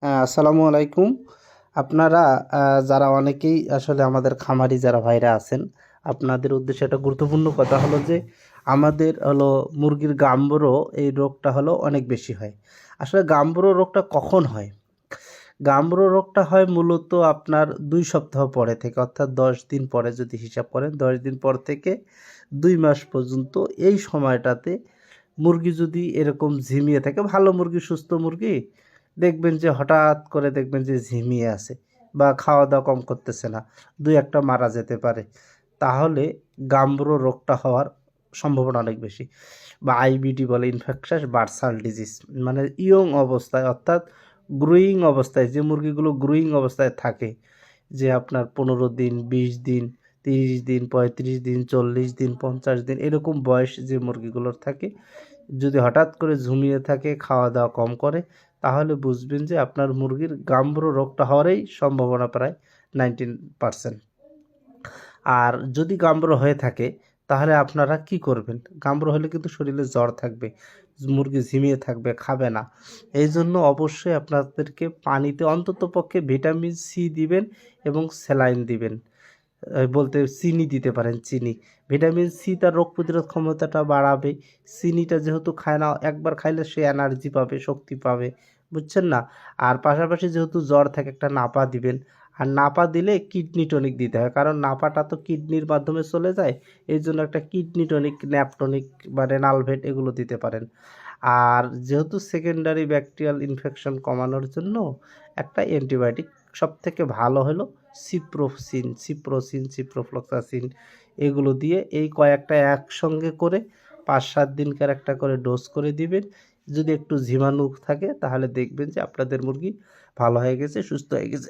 আসসালামু আলাইকুম। আপনারা যারা অনেকেই আসলে আমাদের খামারি যারা ভাইরা আছেন, আপনাদের উদ্দেশ্যে একটা গুরুত্বপূর্ণ কথা হলো যে আমাদের হলো মুরগির গাম্বুরো এই রোগটা হলো অনেক বেশি হয়। আসলে গাম্বুরো রোগটা কখন হয়? গাম্বুরো রোগটা হয় মূলত আপনার ২ সপ্তাহ পরে থেকে, অর্থাৎ ১০ দিন পরে যদি হিসাব করেন, ১০ দিন পর থেকে ২ মাস পর্যন্ত এই সময়টাতে মুরগি যদি এরকম ঝিমিয়ে থাকে, ভালো মুরগি, সুস্থ মুরগি দেখবেন যে হঠাৎ করে দেখবেন যে ঝিমিয়ে আছে বা খাওয়া দাওয়া কম করতেছে না, ২-১টা মারা যেতে পারে। তাহলে গাম্বুরো রোগটা হওয়ার সম্ভাবনা অনেক বেশি, বা আইবিডি বলে, ইনফেকশাস বার্সাল ডিজিজ। মানে ইয়ং অবস্থায়, অর্থাৎ গ্রোয়িং অবস্থায়, যে মুরগিগুলো গ্রোয়িং অবস্থায় থাকে, যে আপনার ১৫ দিন, ২০ দিন, ৩০ দিন, ৩৫ দিন, ৪০ দিন, ৫০ দিন এরকম বয়স যে মুরগিগুলোর থাকে, যদি হঠাৎ করে ঝুমিয়ে থাকে, খাওয়া দাওয়া কম করে, তাহলে বুঝবেন যে আপনার মুরগির গাম্বুরো রোগটা হওয়ারই সম্ভাবনা প্রায় 19%। আর যদি গাম্বুরো হয়ে থাকে তাহলে আপনারা কি করবেন? গাম্বুরো হলে কিন্তু শরীরে জ্বর থাকবে, মুরগি ঝিমিয়ে থাকবে, খাবে না। এই জন্য অবশ্যই আপনাদেরকে পানিতে অন্ততপক্ষে ভিটামিন সি দিবেন এবং স্যালাইন দিবেন। বলতে চিনি দিতে পারেন, চিনি। ভিটামিন সি তার রোগ প্রতিরোধ ক্ষমতাটা বাড়াবে। চিনিটা যেহেতু খায় না, একবার খাইলে সে এনার্জি পাবে, শক্তি পাবে। বুঝছেন না? আর পাশাপাশি যেহেতু জ্বর থাকে, একটা নাপা দিবেন। আর নাপা দিলে কিডনি টনিক দিতে হয়। কারণ নাপাটা তো কিডনির মাধ্যমে চলে যায়। এজন্য একটা কিডনি টনিক, ন্যাপটনিক বা রেনালভেট এগুলো দিতে পারেন। আর যেহেতু সেকেন্ডারি ব্যাকটেরিয়াল ইনফেকশন কমানোর জন্য একটা অ্যান্টিবায়োটিক সবথেকে ভালো হলো সিপ্রোফ্লক্সাসিন, এগুলো দিয়ে এই কয়েকটা একসঙ্গে করে ৫-৭ দিনকার একটা করে ডোজ করে দিবেন। যদি একটু ঝিমানো থাকে তাহলে দেখবেন যে আপনাদের মুরগি ভালো হয়ে গেছে, সুস্থ হয়ে গেছে।